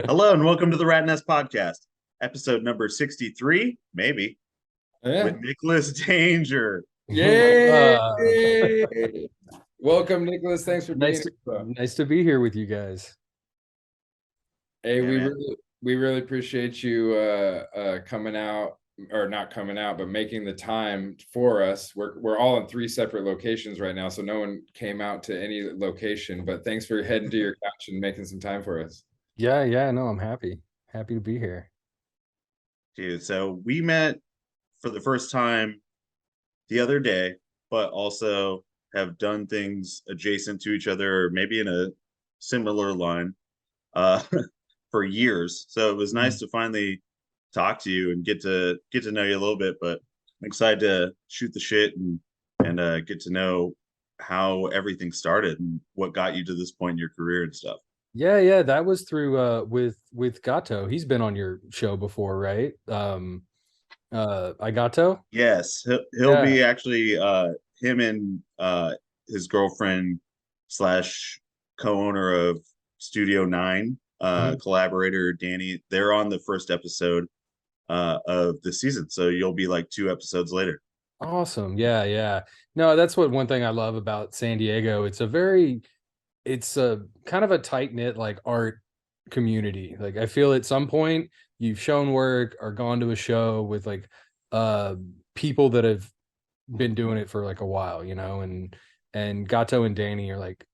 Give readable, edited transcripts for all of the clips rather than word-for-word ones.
Hello and welcome to the Rat Nest Podcast, episode number 63, maybe, with Yeah. Nicholas Danger. Yay! Uh, Welcome, Nicholas. Thanks for being nice here, to bro. nice to be here with you guys. Hey, Yeah, we man. really we really appreciate you coming out, or not coming out, but making the time for us. We're all in three separate locations right now, so no one came out to any location. But thanks for heading to your couch and making some time for us. Yeah, no, I'm happy to be here. Dude, so we met for the first time the other day, but also have done things adjacent to each other, or maybe in a similar line, uh, for years. So it was nice Mhm. to finally talk to you and get to know you a little bit. But I'm excited to shoot the shit and get to know how everything started and what got you to this point in your career and stuff. Yeah, that was through with Gato. He's been on your show before, right? Igato? Yes, he'll Yeah. be actually him and his girlfriend slash co-owner of Studio 9, Mhm. collaborator Danny. They're on the first episode of the season, so you'll be like two episodes later. Awesome. Yeah. No, that's what one thing I love about San Diego. It's a kind of a tight-knit like art community. Like I feel at some point you've shown work or gone to a show with like uh people that have been doing it for like a while, and Gato and Danny are like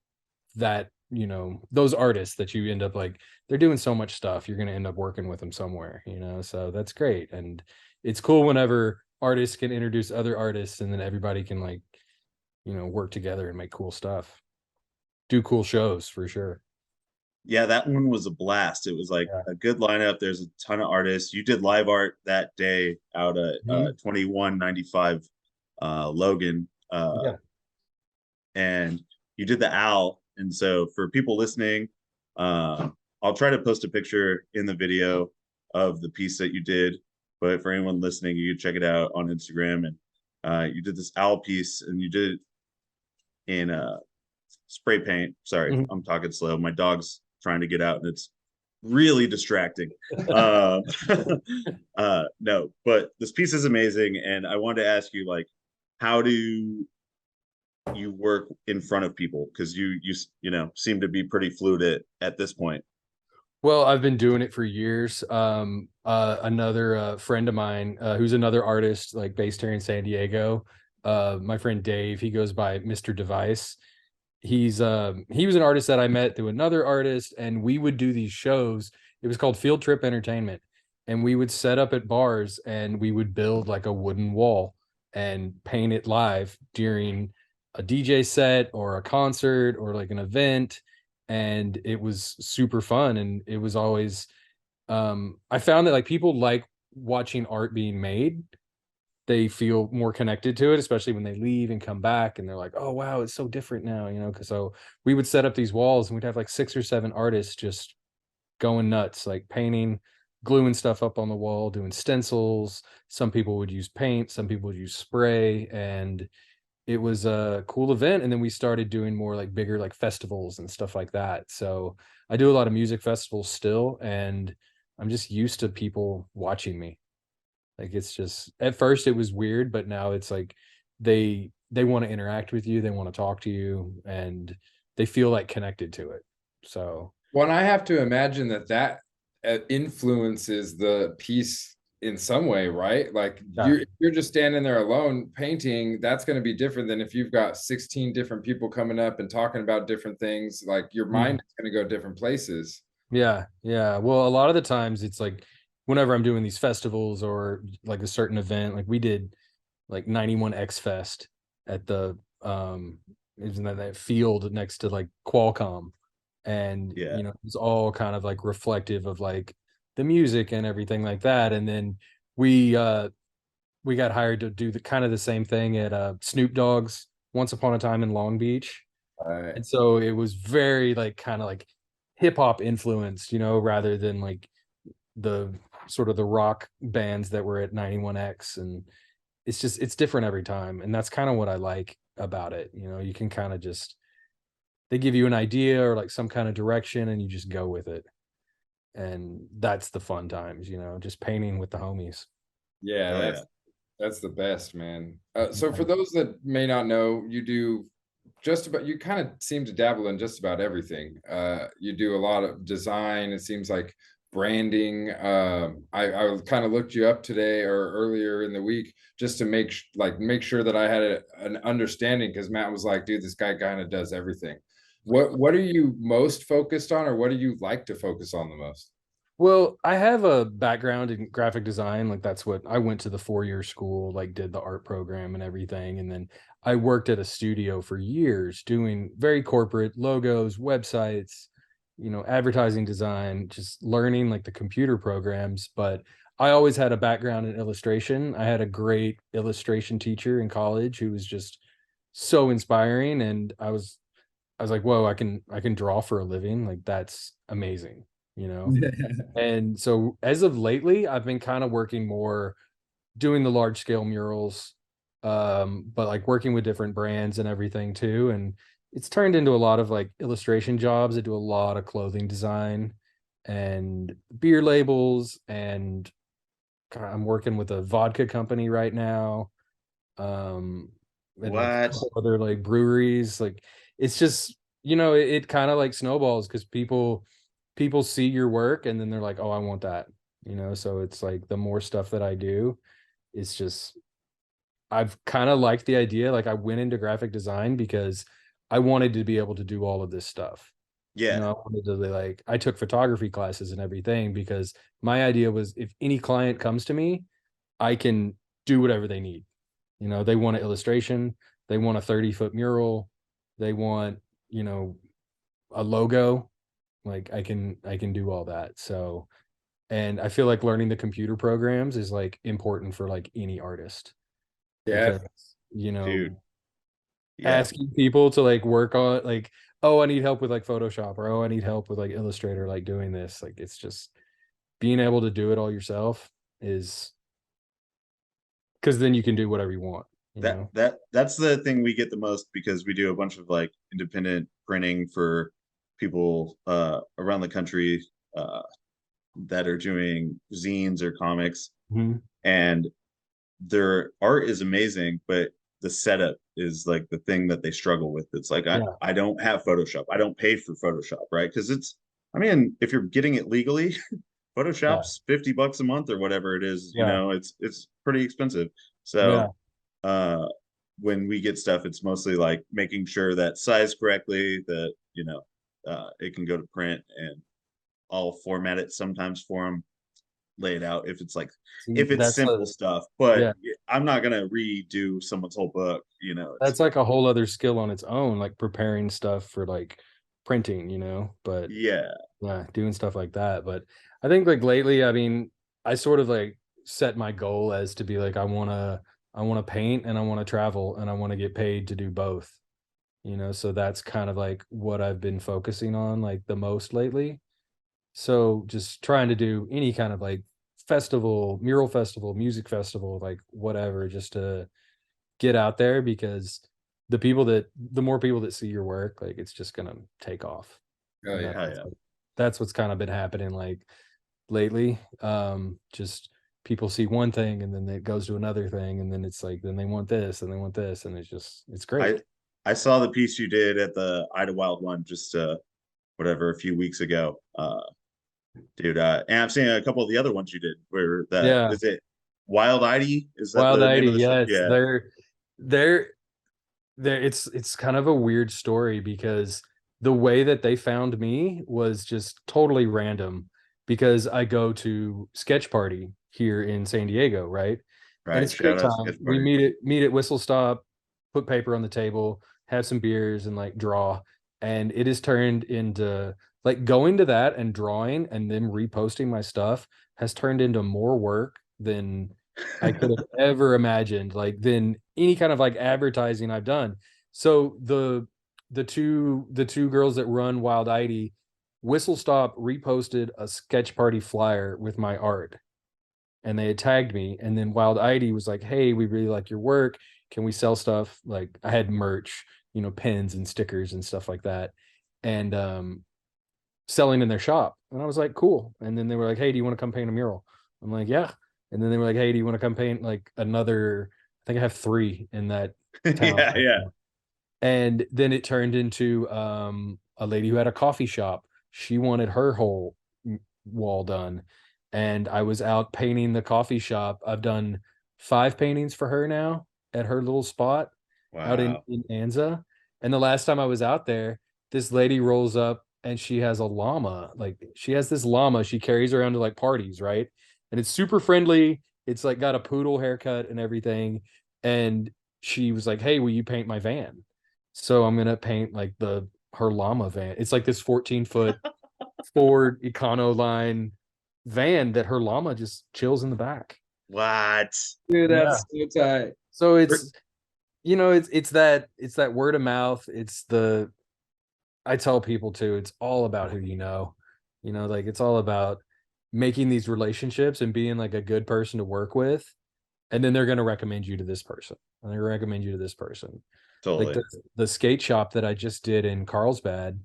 that, those artists that you end up like they're doing so much stuff, you're going to end up working with them somewhere. So that's great. And it's cool whenever artists can introduce other artists and then everybody can like, work together and make cool stuff, do cool shows for sure. Yeah, that one was a blast. It was like Yeah. a good lineup. There's a ton of artists. You did live art that day out at Mhm. 2195 Logan. Yeah. And you did the owl. And so for people listening, uh, I'll try to post a picture in the video of the piece that you did. But for anyone listening, you can check it out on Instagram. And you did this owl piece, and you did it in spray paint. Sorry, Mhm. I'm talking slow. My dog's trying to get out, and it's really distracting. Um, no, but this piece is amazing, and I wanted to ask you, like, how do you work in front of people? Because you seem to be pretty fluid at this point. Well, I've been doing it for years. Another friend of mine, who's another artist, like based here in San Diego, my friend Dave, he goes by Mr. Device. He was an artist that I met through another artist, and we would do these shows. It was called Field Trip Entertainment, and we would set up at bars and we would build like a wooden wall and paint it live during a DJ set or a concert or like an event, and it was super fun. And it was always I found that like people like watching art being made. They feel more connected to it, especially when they leave and come back and they're like, oh wow, it's so different now. Because so we would set up these walls and we'd have like six or seven artists just going nuts, like painting, gluing stuff up on the wall, doing stencils. Some people would use paint, some people would use spray, and it was a cool event. And then we started doing more like bigger like festivals and stuff like that. So I do a lot of music festivals still, and I'm just used to people watching me. Like it's just at first it was weird, but now it's like they want to interact with you, they want to talk to you, and they feel like connected to it. So Well, and I have to imagine that influences the piece in some way, right? Like yeah. if you're just standing there alone painting, that's going to be different than if you've got 16 different people coming up and talking about different things. Like your Mhm. mind is going to go different places. Yeah. Well, a lot of the times it's like whenever I'm doing these festivals or like a certain event, like we did like 91X Fest at the isn't that field next to like Qualcomm, and Yeah. it's all kind of like reflective of like the music and everything like that. And then we uh we got hired to do the kind of the same thing at Snoop Dogg's Once Upon a Time in Long Beach. Right. And so it was very like kind of like hip hop influenced, rather than like the sort of the rock bands that were at 91X. And it's different every time. And that's kind of what I like about it. You can kind of just, they give you an idea or like some kind of direction and you just go with it. and that's the fun times, you know, just painting with the homies. Yeah, Oh yeah. that's the best, man. So for those that may not know, you do just about, you kind of seem to dabble in just about everything. You do a lot of design, it seems like branding. I kind of looked you up today or earlier in the week just to make sure that I had an understanding, because Matt was like, dude, this guy kind of does everything. What are you most focused on, or what do you like to focus on the most? Well, I have a background in graphic design. Like that's what I went to the 4-year school, like did the art program and everything. And then I worked at a studio for years doing very corporate logos, websites, you know, advertising design, just learning like the computer programs. But I always had a background in illustration. I had a great illustration teacher in college who was just so inspiring. And I was like, whoa, I can draw for a living. Like that's amazing, you know? And so as of lately, I've been kind of working more doing the large scale murals, but like working with different brands and everything too. And it's turned into a lot of like illustration jobs. I do a lot of clothing design and beer labels, and I'm working with a vodka company right now. And like a What? couple other like breweries. Like it's just, you know, it kind of like snowballs because people see your work and then they're like, oh, I want that, you know. So it's like the more stuff that I do, it's just I've kind of liked the idea. Like I went into graphic design because I wanted to be able to do all of this stuff. You Yeah. know, I wanted to be like, I took photography classes and everything because my idea was if any client comes to me, I can do whatever they need. You know, they want an illustration, they want a 30-foot mural, they want, you know, a logo. Like I can do all that. So, and I feel like learning the computer programs is like important for like any artist Yeah. because, you Dude. know, Yeah. asking people to like work on like, oh, I need help with like Photoshop, or oh, I need help with like Illustrator, like doing this. Like it's just being able to do it all yourself is because then you can do whatever you want, you know? That's the thing we get the most because we do a bunch of like independent printing for people around the country uh that are doing zines or comics, Mhm. and their art is amazing, but the setup is like the thing that they struggle with. It's like Yeah, I don't have Photoshop. I don't pay for Photoshop, right? Because it's, I mean, if you're getting it legally, yeah, Photoshop's $50 a month or whatever it is, you yeah, know, it's pretty expensive. yeah. So uh when we get stuff, it's mostly like making sure that size correctly, that you know it can go to print, and I'll format it sometimes for them, lay it out if it's like, See, if it's that's simple a stuff, but yeah, I'm not gonna redo someone's whole book, you know. It's that's like a whole other skill on its own, like preparing stuff for like printing, you know. But yeah. yeah, doing stuff like that. But I think like lately, I mean, I sort of like set my goal as to be like I wanna paint and I wanna travel and I wanna get paid to do both. You know, so that's kind of like what I've been focusing on like the most lately. So just trying to do any kind of like festival, mural festival, music festival, like whatever, just to get out there because the more people that see your work, like it's just gonna take off. Oh And yeah. Oh yeah. that's what's kind of been happening like lately. Just people see one thing and then it goes to another thing, and then it's like then they want this and they want this, and it's I great. I saw the piece you did at the Idlewild one just whatever, a few weeks ago. Dude, and I've seen a couple of the other ones you did where that Yeah. is it Wild ID? Is that Wild the name 80, of the show? yes. Yeah. They're there it's kind of a weird story because the way that they found me was just totally random because I go to Sketch Party here in San Diego, right? And Right. it's a great Shout out time. Sketch We Party. meet at Whistle Stop, put paper on the table, have some beers and like draw. And it has turned into like going to that and drawing and then reposting my stuff has turned into more work than I could have ever imagined, like than any kind of like advertising I've done. So the two girls that run Wild ID, Whistle Stop reposted a Sketch Party flyer with my art, and they had tagged me. And then Wild ID was like, "Hey, we really like your work. Can we sell stuff?" Like I had merch, you know, pens and stickers and stuff like that. And selling in their shop. And I was like, cool. And then they were like, hey, do you want to come paint a mural? I'm like, yeah. And then they were like, hey, do you want to come paint like another? I think I have 3 in that town. Yeah, yeah. And then it turned into a lady who had a coffee shop. She wanted her whole wall done. And I was out painting the coffee shop. I've done 5 paintings for her now at her little spot out Wow. in Anza. And the last time I was out there, this lady rolls up and she has a llama. Like she has this llama she carries around to like parties, right? And it's super friendly. It's like got a poodle haircut and everything. And she was like, hey, will you paint my van? So I'm gonna paint like her llama van. It's like this 14-foot Ford Econoline van that her llama just chills in the back. What? Dude, Yeah. that's so tight. So it's it's that word of mouth. I tell people too, it's all about who you know. Like it's all about making these relationships and being like a good person to work with. And then they're gonna recommend you to this person. And they recommend you to this person. Like Totally. the skate shop that I just did in Carlsbad,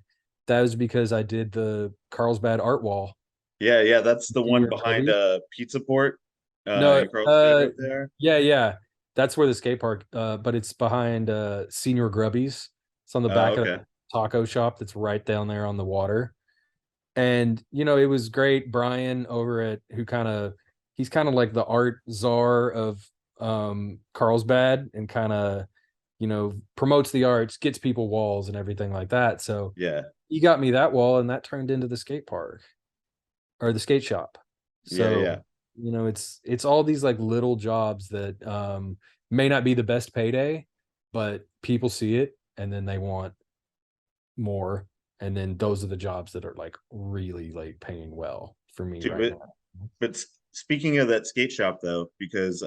that was because I did the Carlsbad art wall. Yeah, yeah. That's the one Senior behind Grubby. Pizza Port No, in Carlsbad right there. yeah, yeah. That's where the skate park, but it's behind Senior Grubby's. It's on the back of Okay. the taco shop that's right down there on the water. And it was great. Brian over at he's kind of like the art czar of Carlsbad and kind of promotes the arts, gets people walls and everything like that. So Yeah. he got me that wall, and that turned into the skate park or the skate shop. Yeah, So, yeah. it's all these like little jobs that may not be the best payday, but people see it and then they want more. And then those are the jobs that are like really like paying well for me Dude, right now. but speaking of that skate shop though, because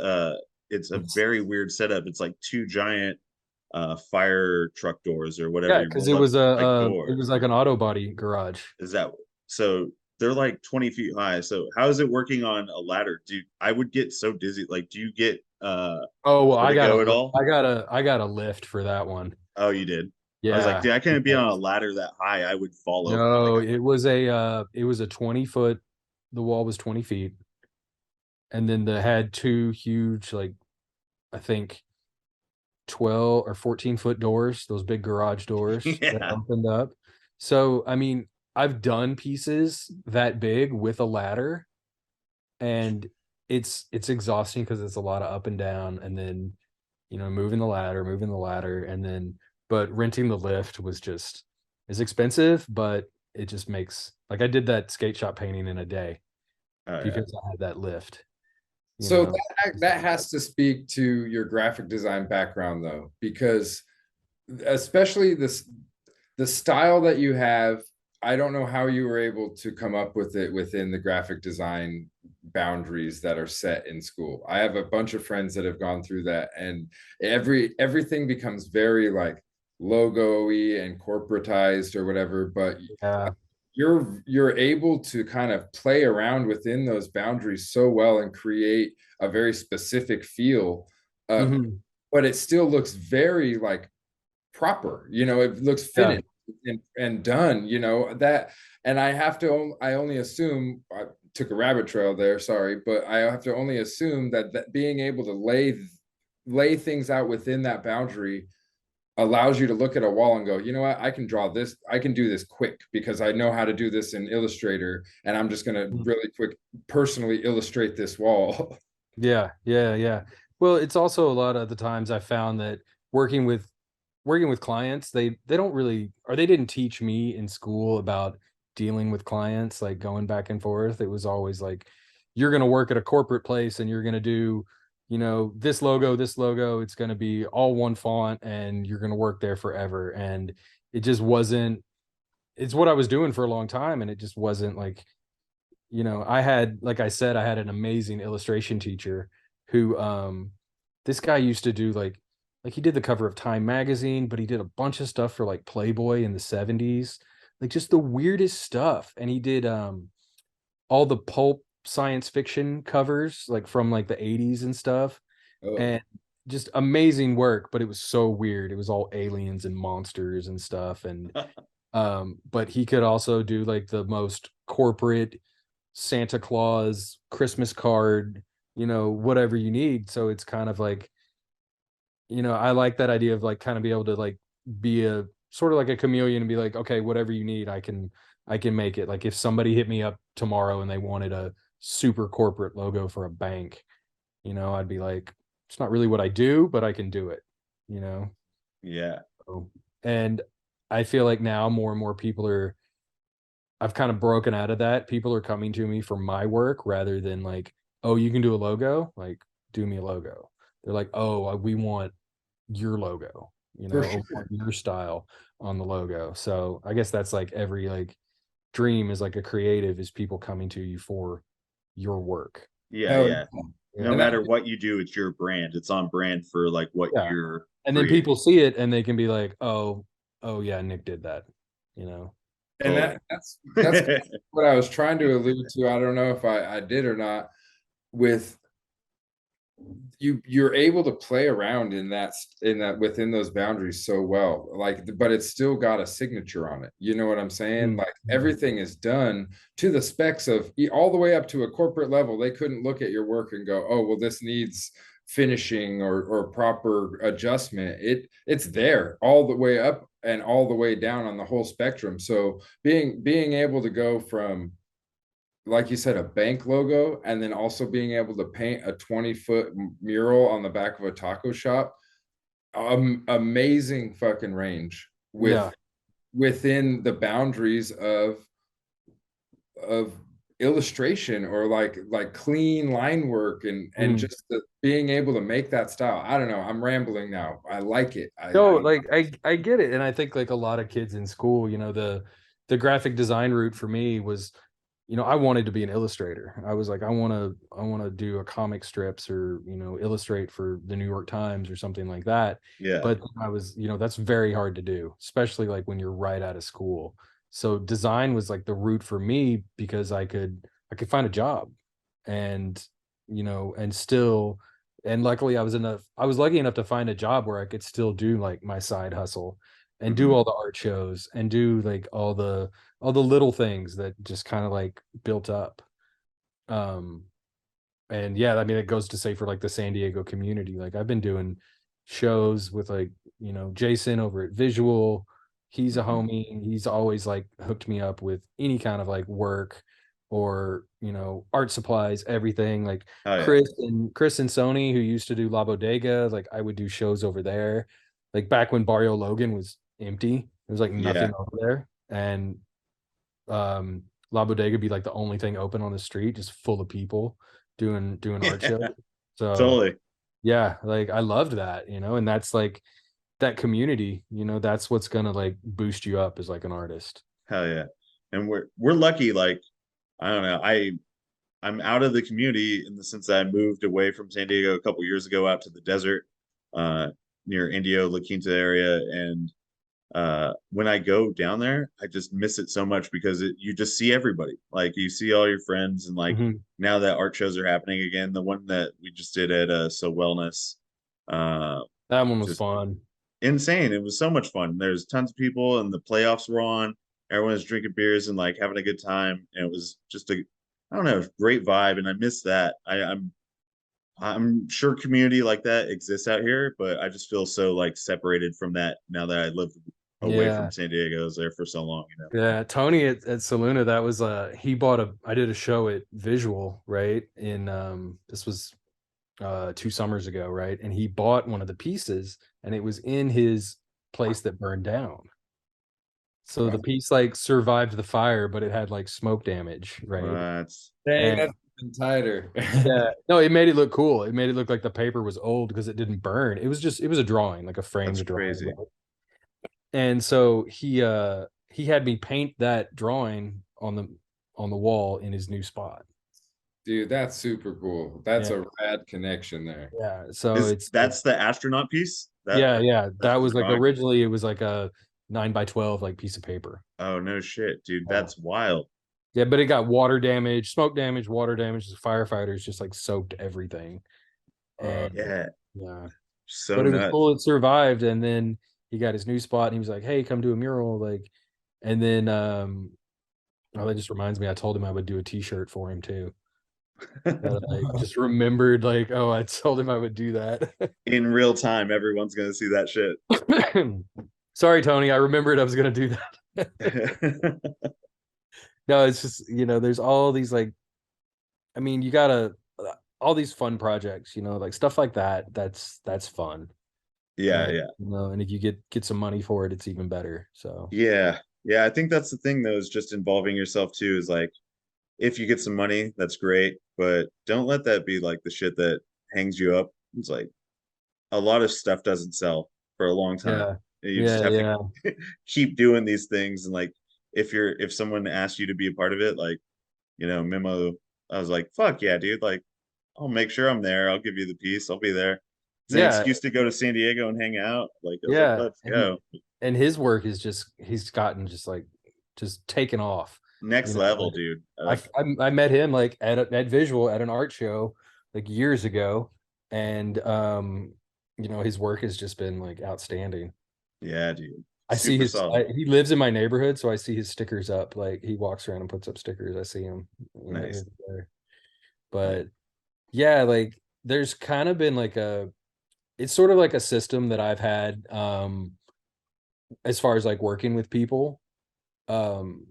it's a very weird setup. It's like 2 giant fire truck doors or whatever Yeah, you because roll up like it door. was like an auto body garage. Is that so? They're like 20 feet high. So how is it working on a ladder? I would get so dizzy. Like, do you get Oh well, vertigo at all? I got a lift for that one. Oh, you did. I was like, Yeah. dude, I couldn't be on a ladder that high. I would fall over. Like, No, it was a 20-foot, the wall was 20 feet. And then they had 2 huge, like I think 12 or 14-foot doors, those big garage doors that yeah, opened up. So I mean, I've done pieces that big with a ladder, and it's exhausting because it's a lot of up and down, and then moving the ladder, and then but renting the lift was just is expensive, but it just makes like I did that skate shop painting in a day oh yeah. because I had that lift, you So know. that has to speak to your graphic design background though, because especially the style that you have, I don't know how you were able to come up with it within the graphic design boundaries that are set in school. I have a bunch of friends that have gone through that, and everything becomes very like logo-y and corporatized or whatever, but Yeah. you're able to kind of play around within those boundaries so well and create a very specific feel, Mhm. but it still looks very like proper, it looks Yeah. finished and done, that. And I only assume, I took a rabbit trail there, sorry, but I have to only assume that being able to lay things out within that boundary allows you to look at a wall and go, you know what, I can draw this, I can do this quick because I know how to do this in Illustrator, and I'm just going to Mm. really quick personally illustrate this wall. Yeah, yeah, yeah. Well, it's also a lot of the times I found that working with clients, they don't really, or they didn't teach me in school about dealing with clients, like going back and forth. It was always like you're going to work at a corporate place and you're going to do, this logo, it's going to be all one font and you're going to work there forever. And it just wasn't, it's what I was doing for a long time, and it just wasn't like, I had, like I said, I had an amazing illustration teacher who this guy used to do like he did the cover of Time magazine, but he did a bunch of stuff for like Playboy in the 70s, like just the weirdest stuff. And he did all the pulp science fiction covers like from like the 80s and stuff. Oh. And just amazing work, but it was so weird. It was all aliens and monsters and stuff. And But he could also do like the most corporate Santa Claus Christmas card, whatever you need. So it's kind of like, I like that idea of like kind of be able to like be a sort of like a chameleon and be like, okay, whatever you need, I can make it. Like if somebody hit me up tomorrow and they wanted a super corporate logo for a bank, I'd be like, it's not really what I do, but I can do it, you know? Yeah. So, and I feel like now more and more people I've kind of broken out of that. People are coming to me for my work rather than like, oh, you can do a logo? Like, do me a logo. They're like, oh, we want your logo, For or sure. your style on the logo. So I guess that's like every like dream is like a creative is people coming to you for your work. Yeah, Hell yeah. yeah. No Yeah. And that, matter what you do, it's your brand. It's on brand for like what Yeah. you're And then creating. people see it and they can be like, oh yeah, Nick did that, you know. and Totally. that's what I was trying to allude to. I don't know if I did or not. With you're able to play around in that within those boundaries so well, like, but it's still got a signature on it, you know what I'm saying? Mm. Like everything is done to the specs of all the way up to a corporate level. They couldn't look at your work and go, oh well, this needs finishing or proper adjustment. It's there all the way up and all the way down on the whole spectrum. So being able to go from, like you said, a bank logo, and then also being able to paint a 20-foot mural on the back of a taco shop. Amazing fucking range Yeah. within the boundaries of illustration, or like clean line work, and Mm. just being able to make that style. I don't know. I'm rambling now. I like it. No, like I get it. And I think like a lot of kids in school, the graphic design route for me was, I wanted to be an illustrator. I was like, I want to do a comic strips or, illustrate for the New York Times or something like that. Yeah. But I was, that's very hard to do, especially like when you're right out of school. So design was like the route for me because I could find a job and, and still, and luckily I was lucky enough to find a job where I could still do like my side hustle and do Mhm. all the art shows and do like all the little things that just kind of like built up. Um, and yeah, I mean, it goes to say for like the San Diego community, like I've been doing shows with like, Jason over at Visual. He's a Mhm. homie. He's always like hooked me up with any kind of like work or, art supplies, everything. Like Oh yeah. Chris and Sony, who used to do La Bodega, like I would do shows over there. Like back when Barrio Logan was empty, there was like Yeah. nothing over there. And La Bodega be like the only thing open on the street, just full of people doing art Yeah. shows. So Totally. yeah, like I loved that, and that's like that community, that's what's gonna like boost you up as like an artist. Hell yeah. And we're lucky, like, I don't know. I'm out of the community in the sense that I moved away from San Diego a couple years ago out to the desert, uh, near Indio, La Quinta area. And when I go down there, I just miss it so much because you just see everybody. Like you see all your friends, and like Mhm. now that art shows are happening again, the one that we just did at So Wellness, uh, That one was just fun. insane. It was so much fun. There's tons of people, and the playoffs were on. Everyone was drinking beers and like having a good time, and it was just I don't know, great vibe. And I miss that. I'm sure community like that exists out here, but I just feel so like separated from that now that I live away from Yeah. San Diego. I was there for so long, you know. Yeah. Tony at Saluna, that was I did a show at Visual, right? In this was 2 summers ago, right? And he bought one of the pieces and it was in his place that burned down. So the Wow. piece like survived the fire, but it had like smoke damage, right? That's Dang, And that's even tighter. yeah, no, it made it look cool. It made it look like the paper was old because it didn't burn. It was a drawing, like a that's framed drawing. crazy. Right? And so he had me paint that drawing on the wall in his new spot. Dude, that's super cool. That's Yeah. a rad connection there. Yeah. So Is it's like, that's the astronaut piece? yeah, yeah. That's That the was like drawing? originally it was like a 9 by 12 like piece of paper. Oh no shit, dude. Yeah. That's wild. Yeah, but it got water damage, smoke damage, water damage. The firefighters just like soaked everything. And Yeah. yeah. So But it was nuts. cool. It survived, and then he got his new spot, and he was like, "Hey, come do a mural." Like, And then oh, that just reminds me, I told him I would do a t-shirt for him too. But I just remembered, like, oh, I told him I would do that. In real time, everyone's gonna see that shit. Sorry, Tony, I remembered I was gonna do that. No, it's just, there's all these, like, I mean, you gotta all these fun projects, like stuff like that. That's fun. Yeah, And yeah. and if you get some money for it, it's even better. So Yeah. Yeah, I think that's the thing though, is just involving yourself too, is like if you get some money, that's great, but don't let that be like the shit that hangs you up. It's like a lot of stuff doesn't sell for a long time. yeah, You just yeah, have to yeah, keep doing these things. And like if someone asks you to be a part of it, like, Memo, I was like, fuck yeah, dude. Like, I'll make sure I'm there. I'll give you the piece. I'll be there. It's an yeah, excuse to go to San Diego and hang out. Like, I was like, yeah. let's And go. his work is just, he's gotten just taken off. Next level, Like, dude. I met him like at Visual at an art show like years ago, and his work has just been like outstanding. Yeah, dude. I see Super solid. he lives in my neighborhood, so I see his stickers up. Like he walks around and puts up stickers. I see him, Nice. everywhere. Nice. But yeah, like there's kind of been like it's sort of like a system that I've had as far as like working with people. Um,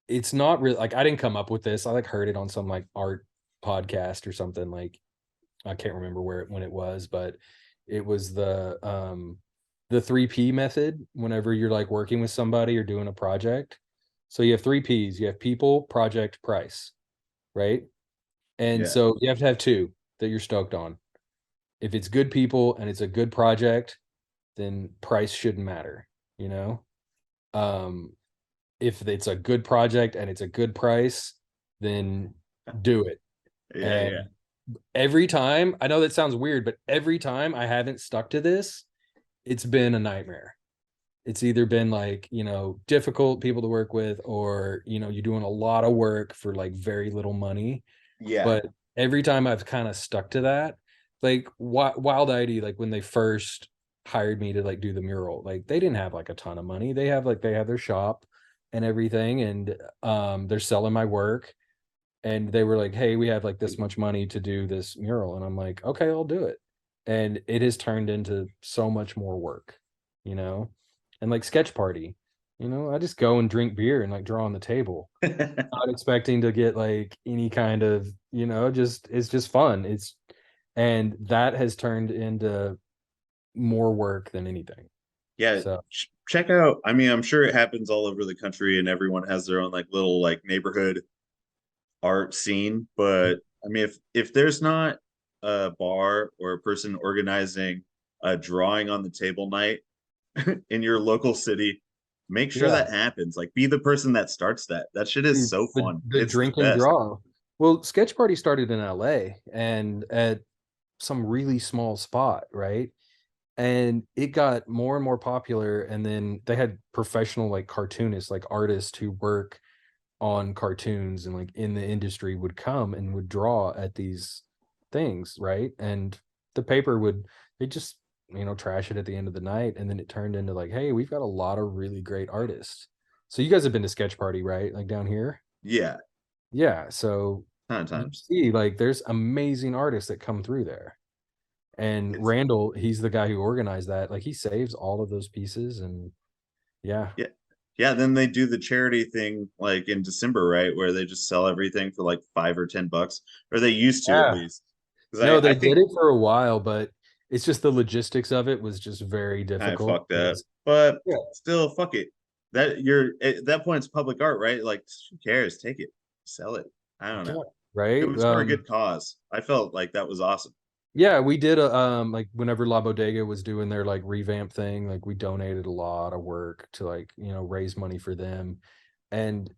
it's not really like I didn't come up with this. I like heard it on some like art podcast or something. Like I can't remember when it was, but it was the 3P method whenever you're like working with somebody or doing a project. So you have 3Ps, you have people, project, price, right? And Yeah. so you have to have two that you're stoked on. If it's good people and it's a good project, then price shouldn't matter, you know? Um, if it's a good project and it's a good price, then do it. Yeah, yeah. And every time, I know that sounds weird, but every time I haven't stuck to this, it's been a nightmare. It's either been like, difficult people to work with, or, you're doing a lot of work for like very little money. Yeah. But every time I've kind of stuck to that, like Wild ID, like when they first hired me to like do the mural, like they didn't have like a ton of money. They have their shop and everything, and they're selling my work, and they were like, hey, we have like this much money to do this mural, and I'm like, okay, I'll do it. And it has turned into so much more work, you know and like sketch party, I just go and drink beer and like draw on the table, not expecting to get like any kind of, just it's just fun. And that has turned into more work than anything. Yeah. So Check out, I mean, I'm sure it happens all over the country and everyone has their own like little like neighborhood art scene, but I mean, if there's not a bar or a person organizing a drawing on the table night in your local city, make sure yeah, that happens. Like, be the person that starts that. That shit is dude, so the fun. the It's the drink and best. draw. Well, sketch party started in LA and at some really small spot, right? And it got more and more popular, and then they had professional like cartoonists, like artists who work on cartoons and like in the industry would come and would draw at these things, right? And the paper would, they just, trash it at the end of the night, and then it turned into like, hey, we've got a lot of really great artists. So you guys have been to sketch party, right? Like down here? Yeah, Yeah, so ton of you times. see like there's amazing artists that come through there. And It's Randall, he's the guy who organized that. Like he saves all of those pieces, and yeah. yeah. Yeah, then they do the charity thing like in December, right? Where they just sell everything for like $5 or $10, or they used to at Yeah. least. Because No, I they did think it for a while, but it's just the logistics of it was just very kind of difficult fucked up. 'cause- But yeah, still, fuck it. That you're at that point it's public art, right? Like, who cares? Take it, sell it. I don't know. yeah, It right. was for a good cause. I felt like that was awesome. Yeah, we did a like whenever La Bodega was doing their like revamp thing, like we donated a lot of work to like, raise money for them. And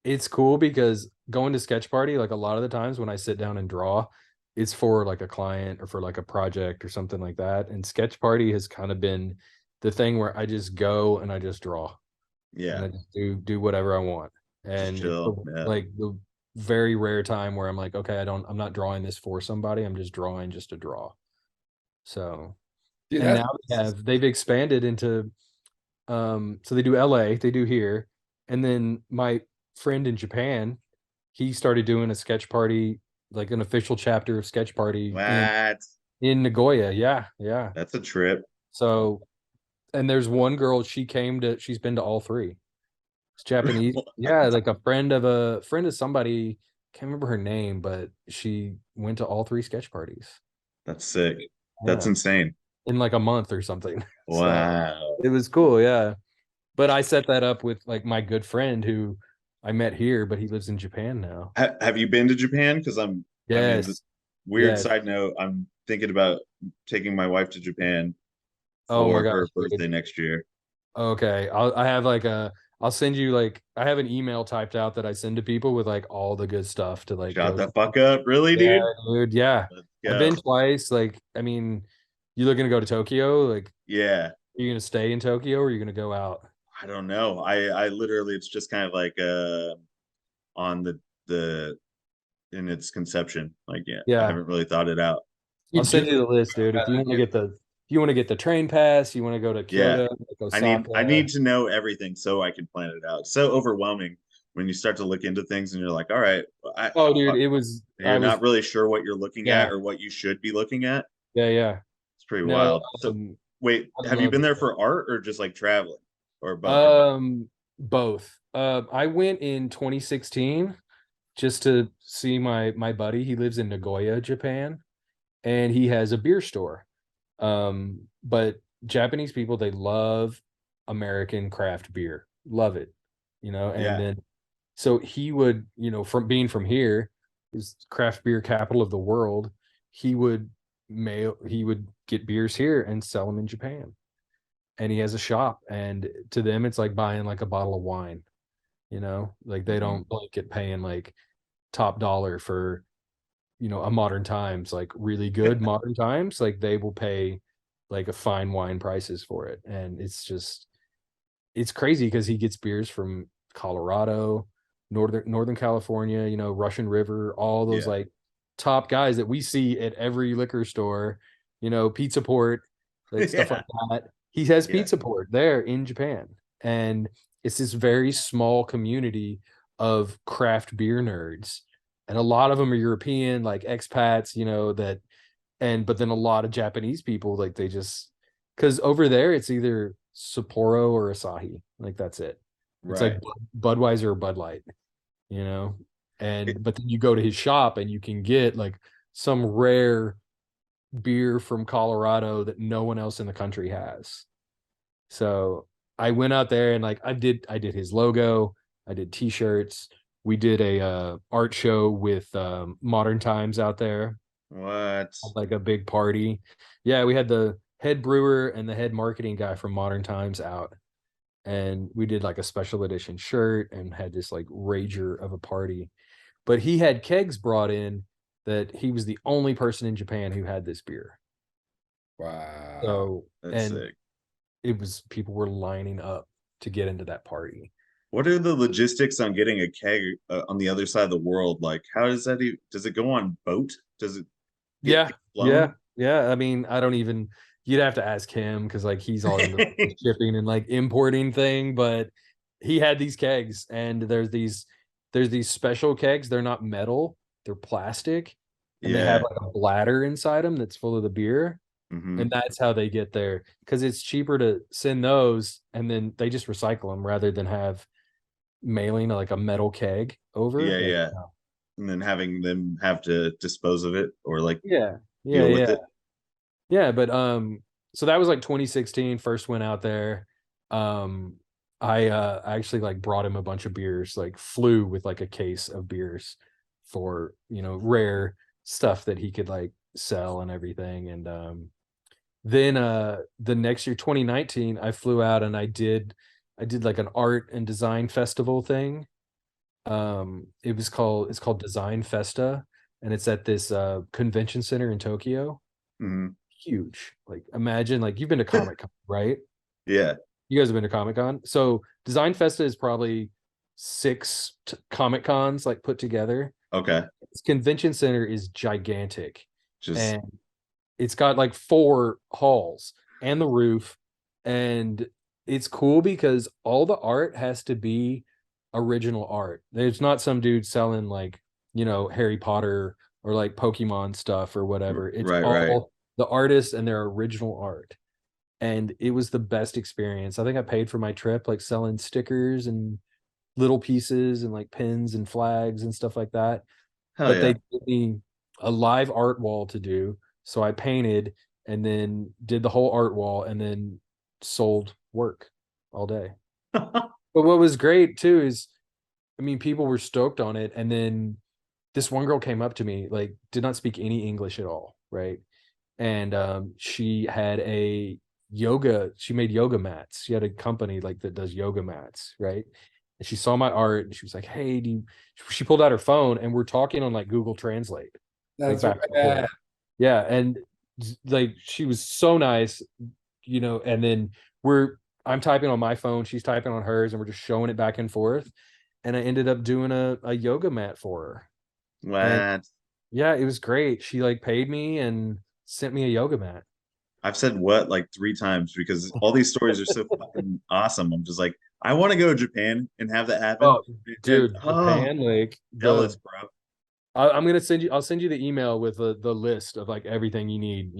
it's cool because going to sketch party, like a lot of the times when I sit down and draw, it's for like a client or for like a project or something like that. And sketch party has kind of been the thing where I just go and I just draw and Yeah, I just do whatever I want. just And it's chill. Yeah, like the very rare time where I'm like, okay, I'm not drawing this for somebody. I'm just drawing just to draw. So, Dude, and now they've expanded into So they do LA, they do here. And then my friend in Japan, he started doing a sketch party, like an official chapter of sketch party What? in Nagoya. Yeah, yeah. That's a trip. So, and there's one girl, she's been to all three. It's Japanese. Yeah, like a friend of somebody, can't remember her name, but she went to all three sketch parties. That's sick. That's Yeah, insane. in like a month or something. So Wow. it was cool, yeah. But I set that up with like my good friend who I met here, but he lives in Japan now. Have you been to Japan? Because I mean, Yes, weird yes. side note, I'm thinking about taking my wife to Japan Oh my for her gosh, birthday dude. next year. Okay. I'll send you like I have an email typed out that I send to people with like all the good stuff to like Shut go. the fuck up. Really, Yeah, dude? dude. Yeah. Let's I've go. been twice. Like, I mean, you looking to go to Tokyo? Like, Yeah. are you gonna stay in Tokyo or are you gonna go out? I don't know. I literally it's just kind of like on the in its conception. Like, yeah, I Yeah. haven't really thought it out. You I'll send just you the list, dude. If you want to get the if you want to get the train pass, you want to go to Yeah. Kyoto, like I Osaka. need to know everything so I can plan it out. It's so overwhelming when you start to look into things and you're like, all right, Oh, dude, I you're was not really sure what you're looking at yeah, or what you should be looking at. yeah, yeah. It's pretty No, wild. So wait, I have you love been it. there for art or just like traveling or both? Both. I went in 2016 just to see my buddy. He lives in Nagoya, Japan, and he has a beer store. But Japanese people, they love American craft beer. Love it, and Yeah. then so he would, from being from here, is craft beer capital of the world, he would get beers here and sell them in Japan. And he has a shop, and to them it's like buying like a bottle of wine, like they Mhm. don't blanket paying like top dollar for, a modern times, like really good modern times, like they will pay like a fine wine prices for it. And it's crazy because he gets beers from Colorado, Northern California, Russian River, all those Yeah. like top guys that we see at every liquor store, Pizza Port, like stuff like Yeah. that. He has Yeah. Pizza Port there in Japan. And it's this very small community of craft beer nerds. And a lot of them are European, like expats, but then a lot of Japanese people, like they just, because over there it's either Sapporo or Asahi, like that's it. It's like Right. Budweiser or Bud Light, you know. It- But then you go to his shop and you can get like some rare beer from Colorado that no one else in the country has. So I went out there and like I did his logo, I did t-shirts. We did a art show with Modern Times out there, what? like a big party. Yeah, we had the head brewer and the head marketing guy from Modern Times out, and we did like a special edition shirt and had this like rager of a party. But he had kegs brought in that he was the only person in Japan who had this beer. wow. So, That's and sick. it was people were lining up to get into that party. What are the logistics on getting a keg on the other side of the world? Like, how does that even, does it go on boat? Does it Yeah, get yeah, flown? yeah. I mean, I don't even. You'd have to ask him because like he's all into like, the shipping and like importing thing. But he had these kegs, and there's these special kegs. They're not metal; they're plastic, and they have Yeah. like a bladder inside them that's full of the beer, and Hmm. that's how they get there. Because it's cheaper to send those, and then they just recycle them rather than have mailing like a metal keg over. Yeah, Like, yeah. And then having them have to dispose of it or like yeah, yeah, deal with yeah. it. Yeah, but so that was like 2016, first went out there. Um I actually like brought him a bunch of beers, like flew with like a case of beers for, rare stuff that he could like sell and everything. And then the next year, 2019, I flew out and I did like an art and design festival thing. It's called Design Festa, and it's at this convention center in Tokyo. Hmm. Huge. Like imagine like you've been to Comic Con, right? Yeah. You guys have been to Comic Con. So Design Festa is probably six Comic Cons like put together. Okay. This convention center is gigantic, Just and it's got like four halls and the roof, and it's cool because all the art has to be original art. There's not some dude selling like, Harry Potter or like Pokemon stuff or whatever. It's Right, right. all the artists and their original art. And it was the best experience. I think I paid for my trip, like selling stickers and little pieces and like pins and flags and stuff like that. Hell But they yeah. gave me a live art wall to do. So I painted and then did the whole art wall and then sold work all day. But what was great too is, I mean, people were stoked on it. And then this one girl came up to me, like, did not speak any English at all, right? And she had she made yoga mats. She had a company like that does yoga mats, right? And she saw my art and she was like, hey, she pulled out her phone and we're talking on like Google Translate, like That's back and rad. forth. Yeah. And like she was so nice, and then I'm typing on my phone, she's typing on hers, and we're just showing it back and forth. And I ended up doing a yoga mat for her. And What? yeah, it was great. She like paid me and sent me a yoga mat. I've said what like 3 times because all these stories are so fucking awesome. I'm just like, I want to go to Japan and have that happen. Oh, And dude, oh, Japan, like jealous, bro. I'm gonna I'll send you the email with the list of like everything you need,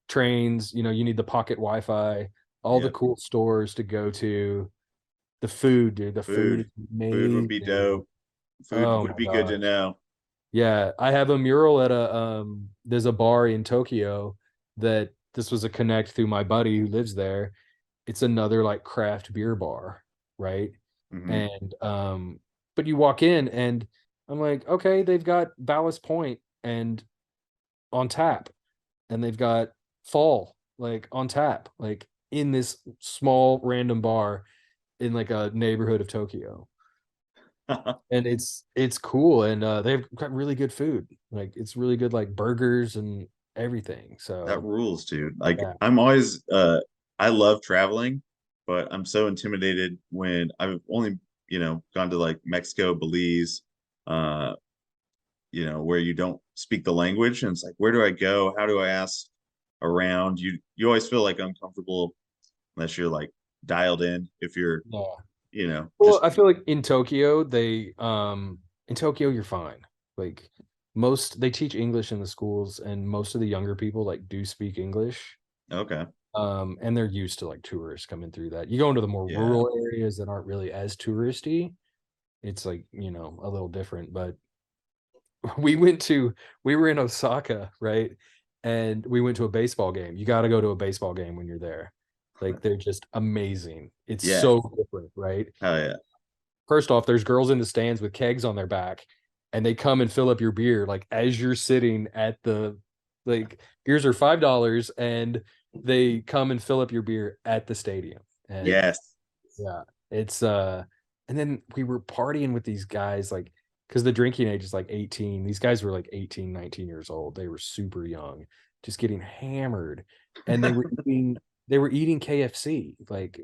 trains, you need the pocket Wi-Fi, all the Yeah, cool stores to go to, the food, dude, the food food. is Food would be amazing. dope. Food Oh would my be good to gosh. know. Yeah, I have a mural at there's a bar in Tokyo that this was a connect through my buddy who lives there. It's another like craft beer bar, right? Hmm. And but you walk in and I'm like, okay, they've got Ballast Point and on tap, and they've got Fall like on tap, like in this small random bar in like a neighborhood of Tokyo. And it's cool, and they've got really good food. Like it's really good, like burgers and everything. That So rules, dude. Like yeah, I'm always I love traveling, but I'm so intimidated when I've only, gone to like Mexico, Belize, uh, where you don't speak the language and it's like, where do I go? How do I ask around? You always feel like uncomfortable unless you're like dialed in. If you're, yeah. Well, just I feel like in Tokyo you're fine. Like they teach English in the schools, and most of the younger people like do speak English. okay. And they're used to like tourists coming through that. You go into the more Yeah. rural areas that aren't really as touristy, it's like, a little different. But we we were in Osaka, right? And we went to a baseball game. You got to go to a baseball game when you're there. Like they're just amazing. It's Yeah. so different, right? Hell yeah. First off, there's girls in the stands with kegs on their back, and they come and fill up your beer like as you're sitting at the like beers are $5, and they come and fill up your beer at the stadium. And Yes. yeah, it's and then we were partying with these guys like because the drinking age is like 18. These guys were like 18, 19 years old. They were super young, just getting hammered. And they were eating KFC. Like,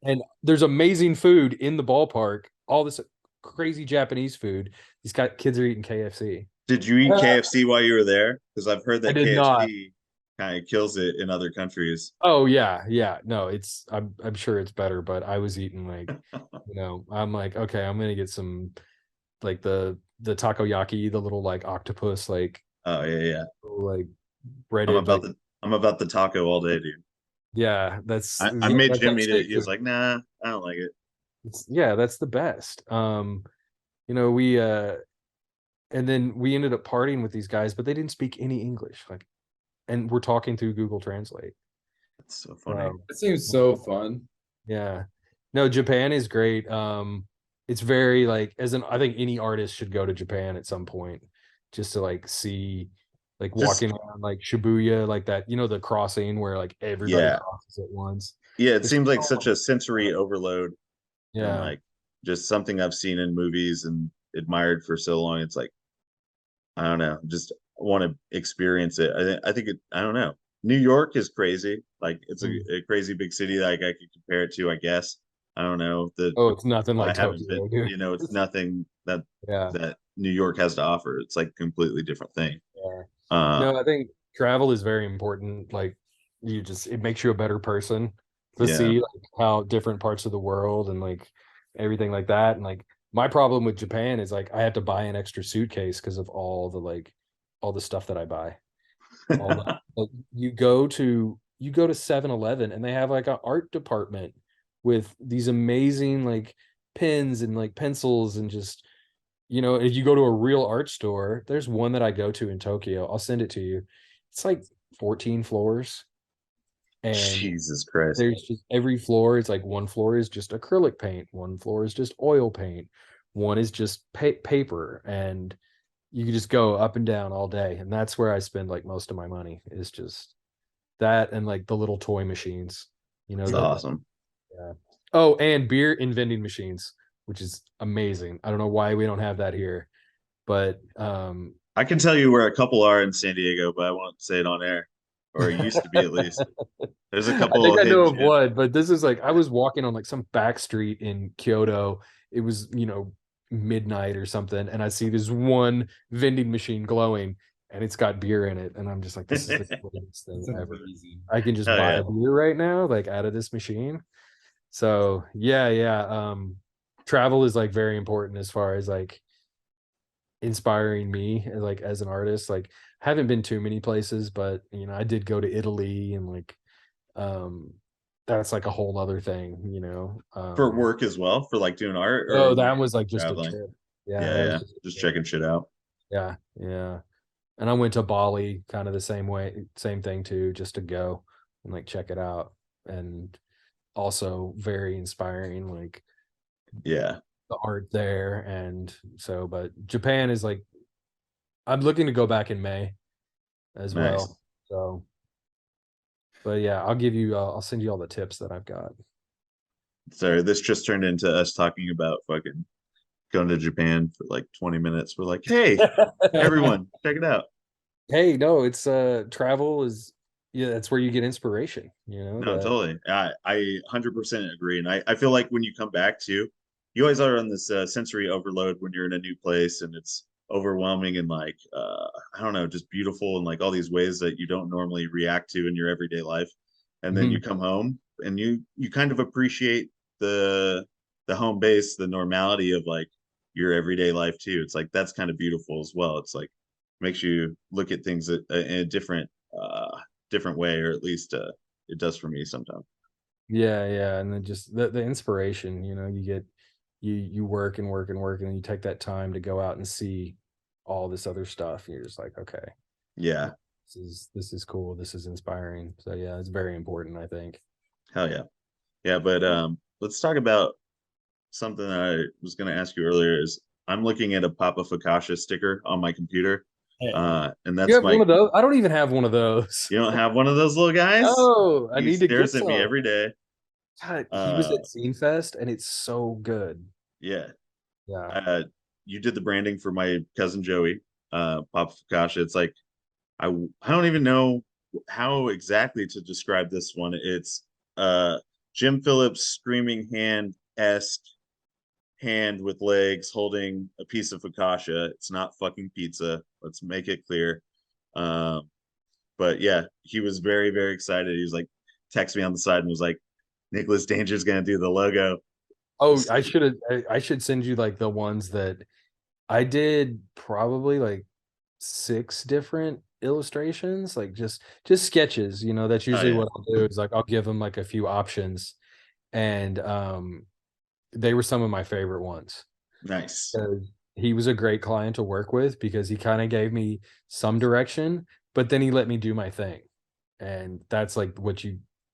and there's amazing food in the ballpark, all this crazy Japanese food. These kids are eating KFC. Did you eat KFC while you were there? Because I've heard I that did not. KFC kind of kills it in other countries. Oh yeah, yeah. No, I'm sure it's better, but I was eating like, I'm like, okay, I'm gonna get some like the takoyaki, the little like octopus, Oh yeah, yeah. like I'm breaded, about like the I'm about the taco all day, dude. yeah, that's I made that's Jim like eat it. steak He was food. like, nah, I don't like it. Yeah, that's the best. We and then we ended up partying with these guys, but they didn't speak any English. Like, and we're talking through Google Translate. It's so funny. So It seems so fun. yeah. No, Japan is great. It's very like I think any artist should go to Japan at some point just to like see like Just walking around like Shibuya, like that, the crossing where like everybody yeah. crosses at once. Yeah, it It's seems like such so a sensory overload and yeah. like just something I've seen in movies and admired for so long. It's like, I don't know, just want to experience it. I don't know. New York is crazy. Like it's Mm. a crazy big city that, like, I could compare it to, I guess. I don't know. Oh, it's nothing I like haven't been, Tokyo, dude. it's nothing Yeah. that New York has to offer. It's like a completely different thing. Yeah. Uh No, I think travel is very important. Like it makes you a better person. to Yeah. see like how different parts of the world and like everything like that. And like my problem with Japan is like I have to buy an extra suitcase because of all the stuff that I buy. All the like you go to 7-Eleven and they have like an art department with these amazing like pens and like pencils and just if you go to a real art store, there's one that I go to in Tokyo. I'll send it to you. It's like 14 floors and Jesus Christ. there's just every floor is like one floor is just acrylic paint, one floor is just oil paint, one is just paper, and you can just go up and down all day. And that's where I spend like most of my money is just that and like the little toy machines, That's that awesome. yeah. Oh, and beer and vending machines, which is amazing. I don't know why we don't have that here, but I can tell you where a couple are in San Diego, but I won't say it on air, or it used to be at least. There's a I couple think I know hidden of gems. one, but this is like I was walking on like some back street in Kyoto. It was, midnight or something, and I see this one vending machine glowing and it's got beer in it. And I'm just like, this is the greatest thing That's ever. amazing. I can just Hell buy yeah. a beer right now, like out of this machine. So yeah, yeah. Travel is like very important as far as like inspiring me like as an artist. Like I haven't been too many places, but I did go to Italy and like um that's like a whole other thing, For work as well, for like doing art, or oh, were that you was like just a traveling? trip. Yeah, Yeah, that was yeah. just a Just trip. checking shit out. Yeah, yeah. And I went to Bali kind of the same way, same thing too, just to go and like check it out. And also very inspiring, like Yeah. the art there. And so, but Japan is like, I'm looking to go back in May as Nice. well. So, but yeah, I'll send you all the tips that I've got. Sorry, this just turned into us talking about fucking going to Japan for like 20 minutes. We're like, hey, everyone, check it out. Hey, no, it's travel is yeah, that's where you get inspiration, No, that totally. I 100% agree. And I feel like when you come back too, you always are on this sensory overload when you're in a new place and it's overwhelming and like, I don't know, just beautiful and like all these ways that you don't normally react to in your everyday life. And then you Mhm. come home and you kind of appreciate the the home base, the normality of like your everyday life too. It's like that's kind of beautiful as well. It's like makes you look at things in a different way, or at least it does for me sometimes. Yeah, yeah, and then just the inspiration, you get you work and work and work, and then you take that time to go out and see all this other stuff. And you're just like, okay, Yeah, this is cool. This is inspiring. So yeah, it's very important, I think. hell yeah, yeah. But let's talk about something that I was going to ask you earlier. Is I'm looking at a Papa Fakasha sticker on my computer, and You that's have one my. of those? I don't even have one of those. You don't have one of those little guys? Oh, I He need to get stares at me some. every day. God, he was Uh, at Scene Fest, and it's so good. yeah. Yeah. Uh, you did the branding for my cousin Joey, Papa Fakasha. It's like I I don't even know how exactly to describe this one. It's Jim Phillips screaming hand esque hand with legs holding a piece of focaccia. It's not fucking pizza. Let's make it clear. Um, but yeah, he was very, very excited. He was like, text me on the side and was like, Nicholas Danger's gonna do the logo. Oh, I should send you like the ones that I did probably like 6 different illustrations, like just sketches, that's Oh usually yeah, what I'll do is like I'll give them like a few options, and they were some of my favorite ones. nice. 'Cause he was a great client to work with because he kind of gave me some direction, but then he let me do my thing. And that's like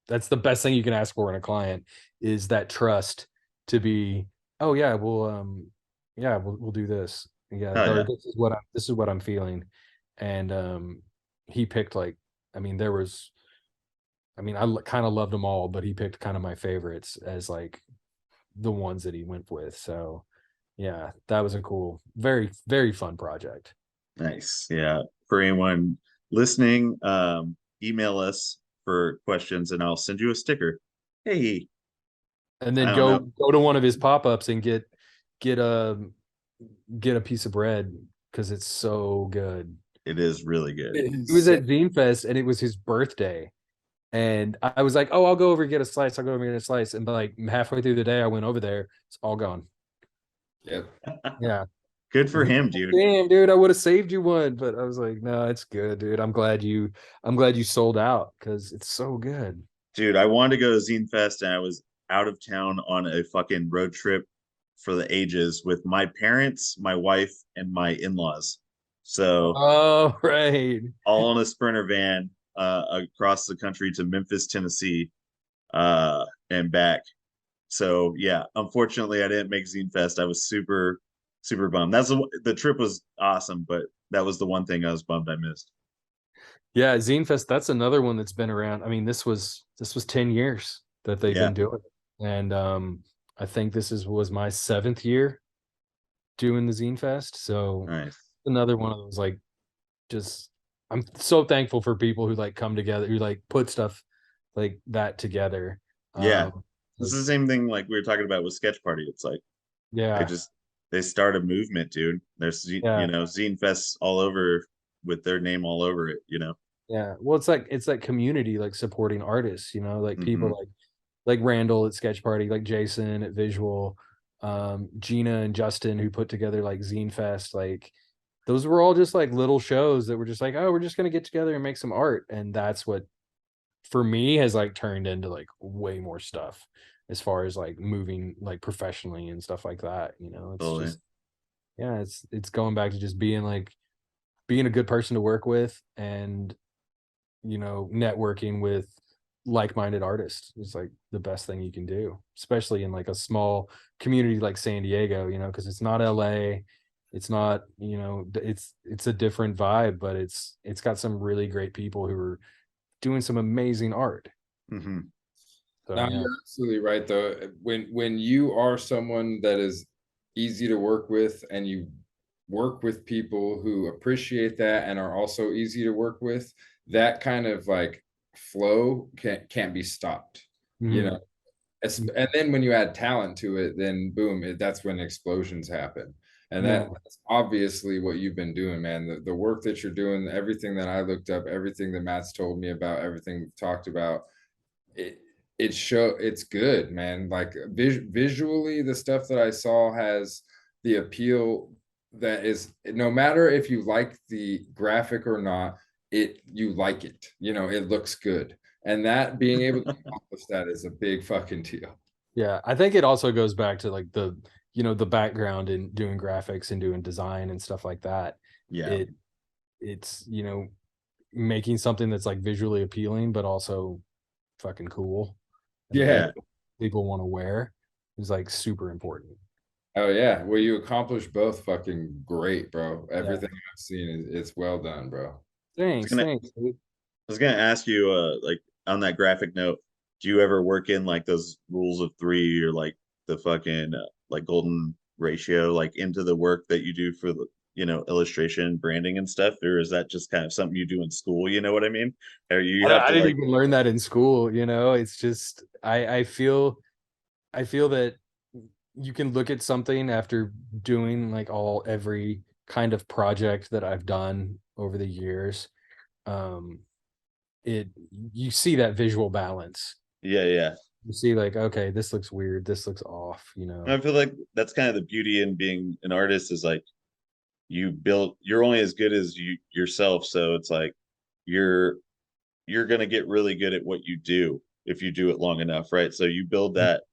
that's the best thing you can ask for in a client is that trust to be, oh yeah, yeah, we'll do this. Yeah, Oh or yeah, this is what I'm feeling. And he picked like, I mean, kind of loved them all, but he picked kind of my favorites as like the ones that he went with. So yeah, that was a cool, very, very fun project. nice. Yeah. For anyone listening, email us for questions and I'll send you a sticker. Hey, And I then don't know. go to one of his pop-ups and get a get a piece of bread because it's so good. It is really good. He was at Zine Fest and it was his birthday. And I was like, oh, I'll go over and get a slice. I'll go over and get a slice. And like halfway through the day, I went over there. It's all gone. Yep. Yeah. Good for And he's him, like, dude. damn, dude, I would have saved you one. But I was like, no, it's good, dude. I'm glad you sold out because it's so good. Dude, I wanted to go to Zine Fest and I was out of town on a fucking road trip for the ages with my parents, my wife, and my in-laws. So Oh, right. all in a Sprinter van across the country to Memphis, Tennessee, and back. So yeah, unfortunately, I didn't make Zine Fest. I was super bummed. The trip was awesome, but that was the one thing I was bummed I missed. Yeah, Zine Fest, that's another one that's been around. I mean, this was 10 years that they've Yeah, been doing it. And I think was my 7th year doing the Zine Fest. So nice. another one of those like just I'm so thankful for people who like come together, who like put stuff like that together. Yeah, Um this like, is the same thing like we were talking about with Sketch Party. It's like they yeah, just they start a movement, dude. There's yeah, Zine Fests all over with their name all over it. yeah. Well, it's like community, like supporting artists, like Hmm. people like Randall at Sketch Party, like Jason at Visual, Gina and Justin who put together like Zine Fest. Like those were all just like little shows that were just like, oh, we're just gonna get together and make some art. And that's what for me has like turned into like way more stuff as far as like moving like professionally and stuff like that. It's Totally. just yeah, it's going back to just being a good person to work with and networking with like-minded artists is like the best thing you can do, especially in like a small community like San Diego, because it's not LA. It's not, it's a different vibe, but it's got some really great people who are doing some amazing art. Hmm. So No, yeah. you're absolutely right though. When you are someone that is easy to work with and you work with people who appreciate that and are also easy to work with, that kind of like flow can't be stopped. You know, Mhm. and then when you add talent to it, then boom, that's when explosions happen. And Yeah. that's obviously what you've been doing, man. The work that you're doing, everything that I looked up, everything that Matt's told me about, everything we've talked about, it it's good, man. Like visually, the stuff that I saw has the appeal that is no matter if you like the graphic or not, you like it. It looks good. And that being able to accomplish that is a big fucking deal. Yeah, I think it also goes back to like the background in doing graphics and doing design and stuff like that. Yeah. It's making something that's like visually appealing but also fucking cool and like Yeah. Yeah. people want to wear is like super important. Oh yeah. Well, you accomplished both fucking great, bro. Yeah. Everything I've seen is it's well done, bro. was Thanks, gonna thanks, dude. I was gonna ask you, like on that graphic note, do you ever work in like those rules of three or like the fucking like golden ratio, like into the work that you do for the, illustration, branding and stuff, or is that just kind of something you do in school? You know what I mean? Or you have I to didn't like, even learn that in school, it's just I feel that you can look at something after doing like every kind of project that I've done over the years. um it You see that visual balance. yeah, yeah. You see like, okay, this looks weird, this looks off. I feel like that's kind of the beauty in being an artist is like you're only as good as yourself. So it's like you're you're gonna get really good at what you do if you do it long enough, right? So you build that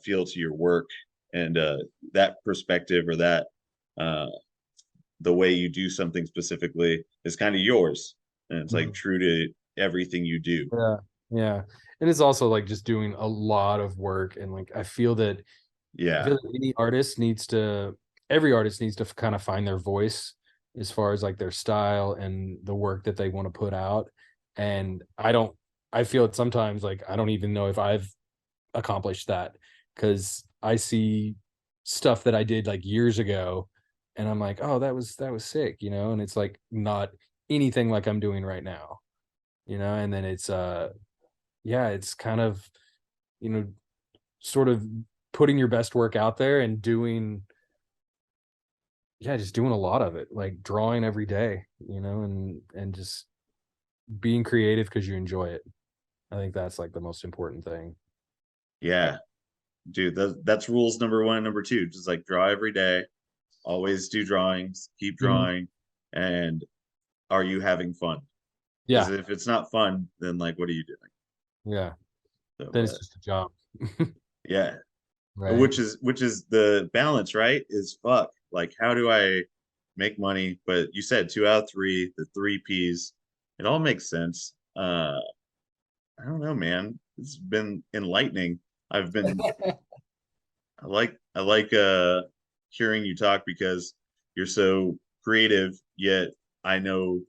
feel to your work and that perspective or that uh the way you do something specifically is kind of yours. And it's like Mhm. true to everything you do. Yeah, yeah. And it's also like just doing a lot of work, and like I Yeah. feel that every artist needs to kind of find their voice as far as like their style and the work that they want to put out. And I feel it sometimes like I don't even know if I've accomplished that because I see stuff that I did like years ago and I'm like, oh, that was sick, and it's like not anything like I'm doing right now, and then it's yeah, it's kind of, you know, sort of putting your best work out there and just doing a lot of it, like drawing every day, and just being creative because you enjoy it. I think that's like the most important thing. Yeah, dude, that's rules number one and number two. Just like draw every day, always do drawings, keep Mhm. drawing, and are you having fun? Because Yeah, if it's not fun, then like what are you doing? yeah. So, Then it's but just a job. yeah, Right. which is the balance, right? Is fuck. Like, how do I make money? But you said two out of three, the three P's. It all makes sense. I don't know, man. It's been enlightening. I've been I like hearing you talk because you're so creative, yet I know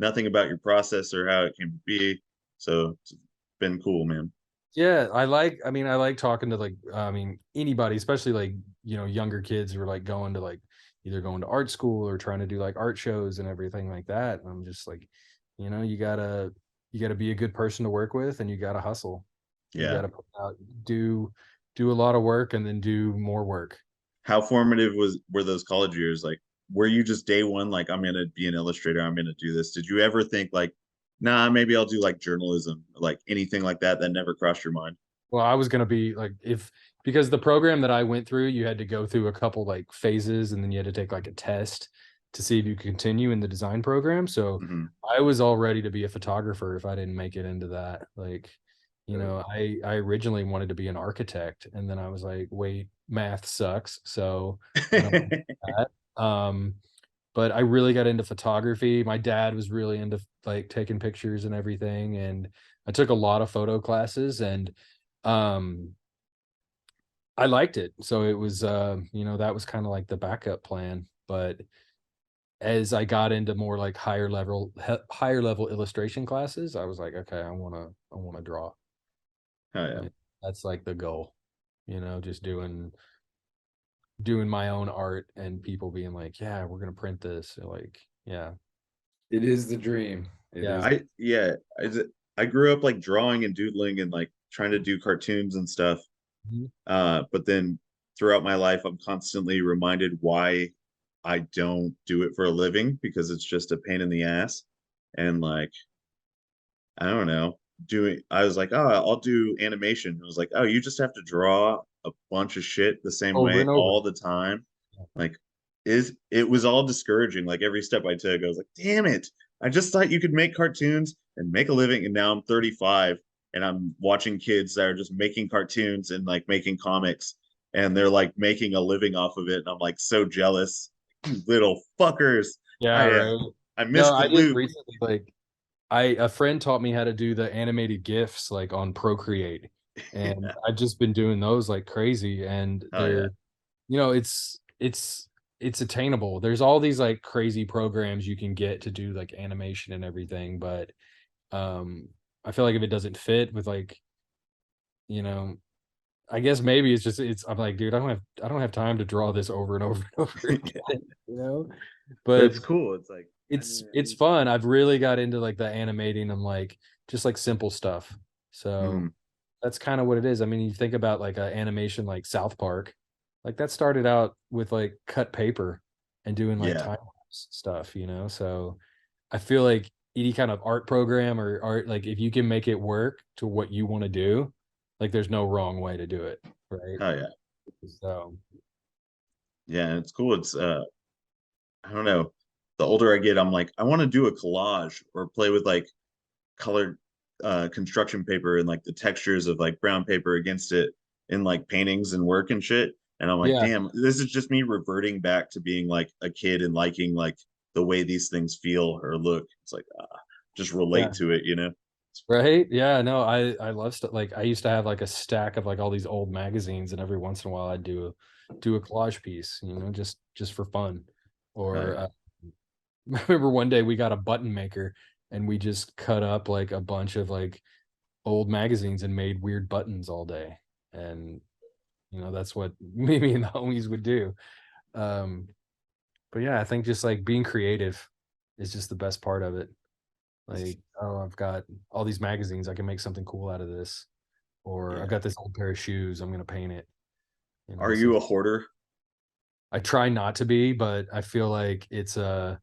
nothing about your process or how it came to be. So it's been cool, man. Yeah, I mean, I like talking to like, I mean, anybody, especially like, younger kids who are like going to like either going to art school or trying to do like art shows and everything like that. And I'm just like, you gotta be a good person to work with, and you gotta hustle. You Yeah. gotta put out, do do a lot of work and then do more work. How formative were those college years? Like, were you just day one, like, I'm gonna be an illustrator, I'm gonna do this? Did you ever think like, nah, maybe I'll do like journalism, like anything like that that never crossed your mind? Well, I was gonna be like, if because the program that I went through, you had to go through a couple like phases, and then you had to take like a test to see if you could continue in the design program. So Hmm. I was all ready to be a photographer if I didn't make it into that. Like, I originally wanted to be an architect, and then I was like, wait, math sucks, so I don't want that. But I really got into photography. My dad was really into like taking pictures and everything, and I took a lot of photo classes, and um I liked it. So it was that was kind of like the backup plan. But as I got into more like higher level illustration classes, I was like, okay, I want to draw. Oh yeah. Like, that's like the goal. Just doing my own art, and people being like, yeah, we're gonna print this. Or like, yeah, It is the dream. It yeah. is. I grew up like drawing and doodling and like trying to do cartoons and stuff. Mhm. But then throughout my life, I'm constantly reminded why I don't do it for a living because it's just a pain in the ass. And like, I don't know, I was like, oh, I'll do animation. I was like, oh, you just have to draw a bunch of shit the same Over way and over. all the time. Like, it was all discouraging. Like every step I took, I was like, damn it. I just thought you could make cartoons and make a living. And now I'm 35 and I'm watching kids that are just making cartoons and like making comics and they're like making a living off of it. And I'm like so jealous. You little fuckers. Yeah, I uh, right. I No, missed the I did loop. recently, like, I a friend taught me how to do the animated GIFs like on Procreate, and I've just been doing those like crazy, and Oh yeah. it's attainable. There's all these like crazy programs you can get to do like animation and everything, but um I feel like if it doesn't fit with like, you know, I guess maybe I'm like, dude, I don't have time to draw this over and over and over again, you know? But But it's cool. It's like it's fun. I've really got into like the animating and like just like simple stuff. So mhm. that's kind of what it is. I mean, you think about like a animation like South Park, like that started out with like cut paper and doing like Yeah. time lapse stuff, So I feel like any kind of art program or art, like if you can make it work to what you want to do, like there's no wrong way to do it, right? Oh yeah. So Yeah, it's cool. It's I don't know. The older I get, I'm like, I want to do a collage or play with like colored construction paper and like the textures of like brown paper against it in like paintings and work and shit. And I'm like, yeah, damn, this is just me reverting back to being like a kid and liking like the way these things feel or look. It's like just relate yeah. to it, you know? Right? Yeah, no, I love stuff. Like I used to have like a stack of like all these old magazines, and every once in a while I'd do a collage piece, just for fun. Oh Or yeah. I remember one day we got a button maker, and we just cut up like a bunch of like old magazines and made weird buttons all day. And that's what me and the homies would do. Um, but yeah, I think just like being creative is just the best part of it. Like, oh, I've got all these magazines, I can make something cool out of this. Or I've Yeah. got this old pair of shoes, I'm gonna paint it, Are stuff. you a hoarder? I try not to be, but I feel like it's a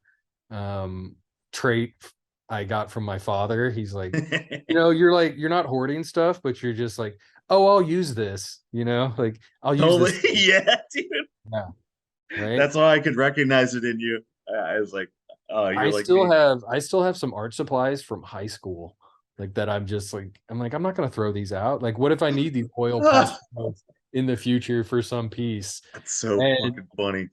um trait I got from my father. He's like, you're not hoarding stuff, but you're just like, oh, I'll use this, like I'll use Totally. this. Yeah, dude. Yeah. Right. That's why I could recognize it in you. I was like, oh, you're like me. I still have some art supplies from high school. Like that I'm like, I'm not gonna throw these out. Like, what if I need these oil Ah, pastels in the future for some piece? that's so And fucking funny.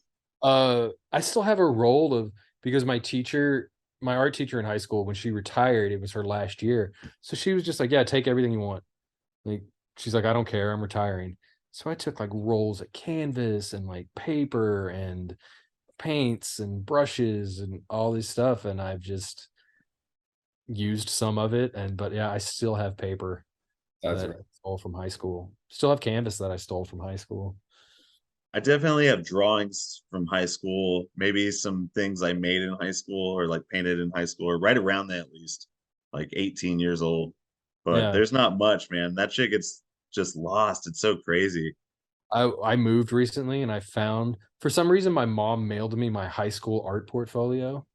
I still have a roll of because my art teacher in high school, when she retired, it was her last year. So she was just like, yeah, take everything you want. Like she's like, I don't care, I'm retiring. So I took like rolls of canvas and like paper and paints and brushes and all this stuff. And I've just used some of it. But yeah, I still have paper That's that right. I stole from high school. Still have canvas that I stole from high school. I definitely have drawings from high school, maybe some things I made in high school or like painted in high school or right around that at least, like 18 years old. But Yeah. there's not much, man. That shit gets just lost. It's so crazy. I moved recently and I found for some reason my mom mailed me my high school art portfolio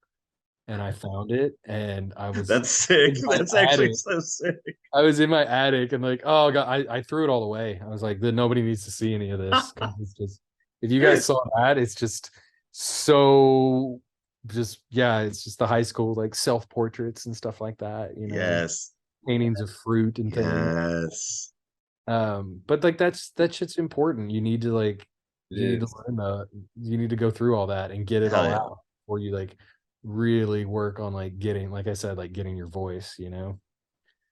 and I found it and I was That's sick. in my That's actually attic. so sick. I was in my attic and like, oh god, I threw it all away. I was like, nobody needs to see any of this because it's just if you guys saw that, it's just so just yeah, it's just the high school like self portraits and stuff like that, Yes. paintings of fruit and things. Yes. But like that shit's important. It You need to is. learn you need to go through all that and get it Hell all yeah. out before you like really work on like getting, like I said, like getting your voice,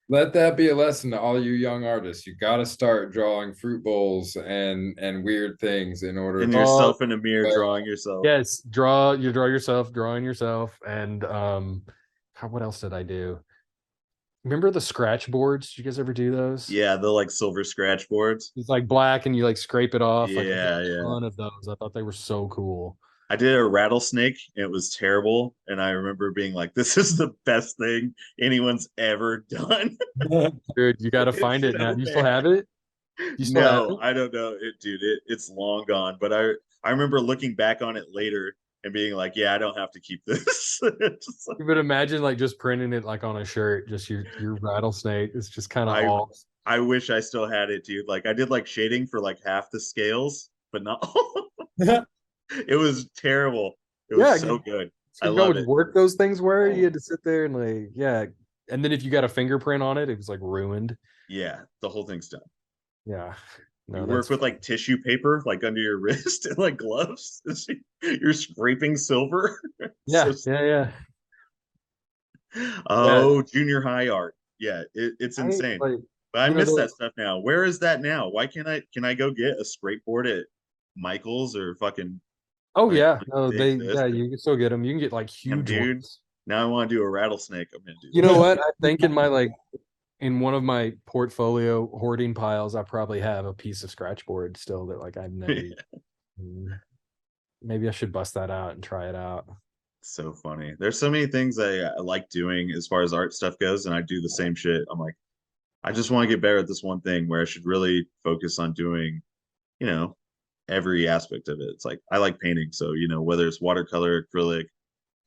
Let that be a lesson to all you young artists. You got to start drawing fruit bowls and weird things in order And to. Oh, yourself in a mirror drawing yourself. yes, draw yourself, drawing yourself, and what else did I do? Remember the scratch boards? Did you guys ever do those? Yeah, the like silver scratch boards. It's like black and you like scrape it off. Like I did Yeah, a yeah. ton of those. I thought they were so cool. I did a rattlesnake and it was terrible. And I remember being like, this is the best thing anyone's ever done. Dude, you got to It's find it now. so Do you still bad. have it? You still have No, it? I don't know. It's long gone. But I remember looking back on it later and being like, yeah, I don't have to keep this. Just like, You would imagine like just printing it like on a shirt, just your rattlesnake. It's just kind of I all. I wish I still had it, dude. Like I did like shading for like half the scales, but not all. It was terrible. It was Yeah, so good. I you know love what it. work those things were? You had to sit there and like, yeah. And then if you got a fingerprint on it, it was like ruined. Yeah, the whole thing's done. Yeah. You No, work that's with like tissue paper, like under your wrist and like gloves. You're scraping silver. So, yeah, yeah, yeah. Yeah. oh, junior high art. Yeah, it's I insane. like, But I miss that those. stuff now. Where is that now? Why can't I? Can I go get a scrape board at Michael's or fucking Oh like yeah, no, they exist? you can still get them. You can get like Damn, huge dude. ones. Now I want to do a rattlesnake. I'm gonna do You know that. what? I think in my like in one of my portfolio hoarding piles, I probably have a piece of scratch board still that like I've never used. Mm, maybe I should bust that out and try it out. So funny. There's so many things I like doing as far as art stuff goes, and I do the same shit. I'm like, I just want to get better at this one thing where I should really focus on doing, you know, every aspect of it. It's like I like painting, so whether it's watercolor, acrylic,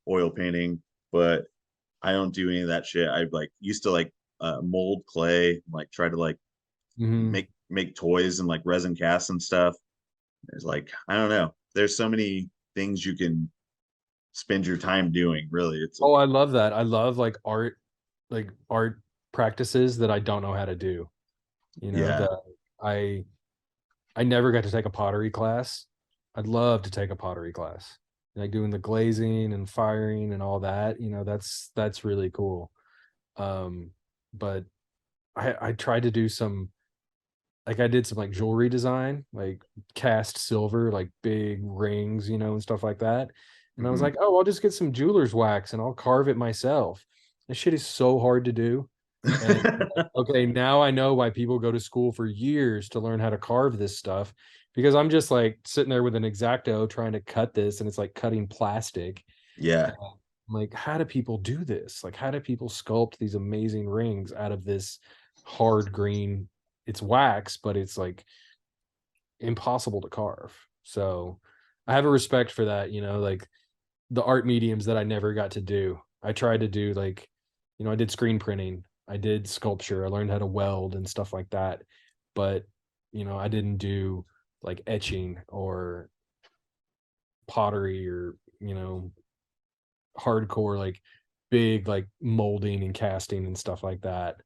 oil painting, but I don't do any of that shit. I like used to like mold clay, like try to like Hmm. make toys and like resin casts and stuff. There's like I don't know. There's so many things you can spend your time doing. Really, it's Oh, like I love that. I love like art practices that I don't know how to do. yeah, That I I never got to take a pottery class. I'd love to take a pottery class. Like doing the glazing and firing and all that, that's really cool. Um, but I tried to do some like I did some like jewelry design, like cast silver, like big rings, and stuff like that. And I was hmm like, oh, I'll just get some jeweler's wax and I'll carve it myself. This shit is so hard to do. And like, okay, now I know why people go to school for years to learn how to carve this stuff because I'm just like sitting there with an X-Acto trying to cut this and it's like cutting plastic. yeah, And I'm like, how do people do this? Like, how do people sculpt these amazing rings out of this hard green? It's wax, but it's like impossible to carve. So I have a respect for that, like the art mediums that I never got to do. I tried to do like you know, I did screen printing, I did sculpture, I learned how to weld and stuff like that. But, you know, I didn't do like etching or pottery or, you know, hardcore like big like molding and casting and stuff like that.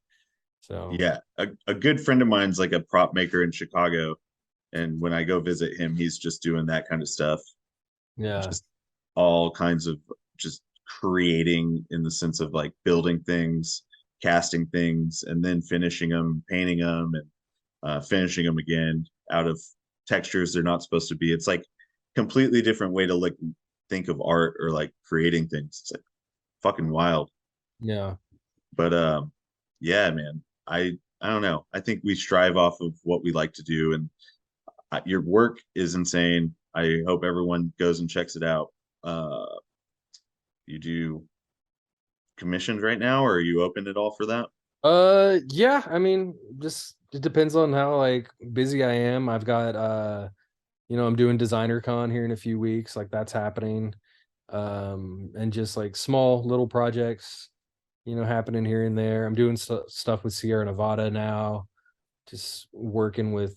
So Yeah, a good friend of mine's like a prop maker in Chicago, and when I go visit him, he's just doing that kind of stuff, yeah. just all kinds of just creating in the sense of like building things, casting things, and then finishing them, painting them, and finishing them again out of textures they're not supposed to be. It's like completely different way to like think of art or like creating things. It's like fucking wild. Yeah. But yeah, man, I don't know. I think we strive off of what we like to do, and your work is insane. I hope everyone goes and checks it out. Uh, you do commissions right now, or are you open at all for that? Yeah, I mean, just it depends on how like busy I am. I've got you know, I'm doing designer con here in a few weeks, like that's happening. And just like small little projects, you know, happening here and there. I'm doing stuff with Sierra Nevada now, just working with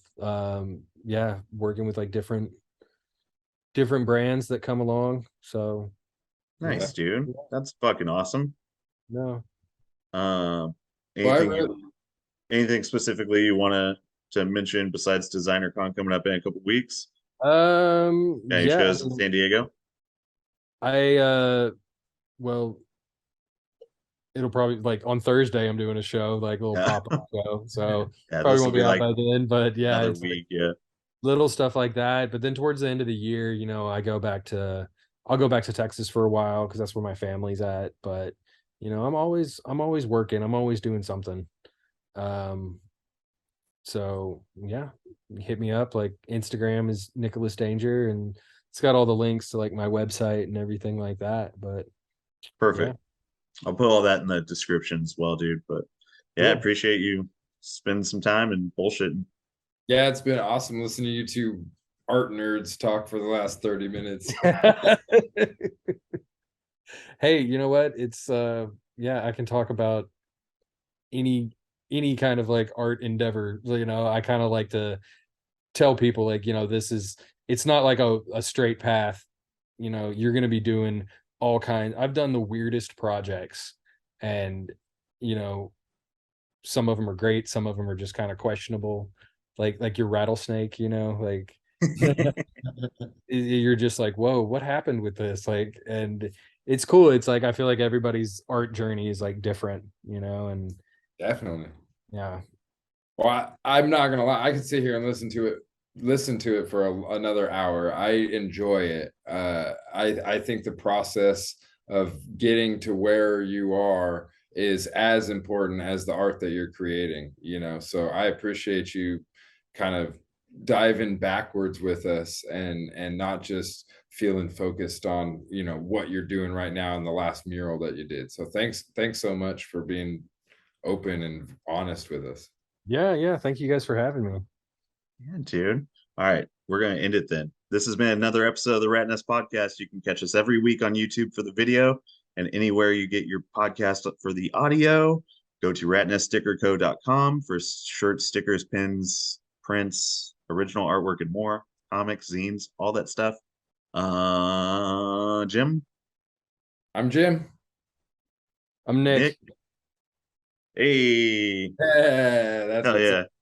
yeah, working with like different brands that come along. So yeah, Nice, dude. That's fucking awesome. no. Um, Well, I anything really, anything specifically you want to mention besides Designer Con coming up in a couple weeks? Any Yeah, I shows in mean, San Diego? I well, it'll probably like on Thursday I'm doing a show, like a little Yeah, pop-up show. So yeah. probably This will won't be be out like by then, but yeah, another it's like week. Yeah, little stuff like that. But then towards the end of the year, you know, I'll go back to Texas for a while because that's where my family's at. But you know, I'm always working. I'm always doing something. Um, so yeah, hit me up. Like Instagram is Nicholas Danger, and it's got all the links to like my website and everything like that. But yeah, perfect. I'll put all that in the description as well, dude. But yeah, I cool. appreciate you spending some time and bullshitting. yeah, it's been awesome listening to you two art nerds talk for the last 30 minutes. Hey, you know what? It's yeah, I can talk about any any kind of like art endeavor. You know, I kind of like to tell people like, you know, it's not like a straight path. You know, you're gonna be doing all kinds. I've done the weirdest projects, and you know, some of them are great, some of them are just kind of questionable. Like your rattlesnake, you know, like you're just like, whoa, what happened with this? Like, and it's cool. It's like I feel like everybody's art journey is like different, you know, and Definitely. yeah. Well, I'm not gonna lie. I could sit here and listen to it for another hour. I enjoy it. I think the process of getting to where you are is as important as the art that you're creating. You know, so I appreciate you kind of diving backwards with us and not just feeling focused on what you're doing right now in the last mural that you did. So thanks so much for being open and honest with us. Yeah, yeah. Thank you guys for having me. Yeah, dude. All right, we're gonna end it then. This has been another episode of the Rat Nest Podcast. You can catch us every week on YouTube for the video and anywhere you get your podcast for the audio. Go to ratneststickerco.com for shirts, stickers, pins, prints, original artwork, and more. Comics, zines, all that stuff. Jim, I'm Jim. I'm Nick, Nick. hey, Yeah, that's hell what's up. yeah.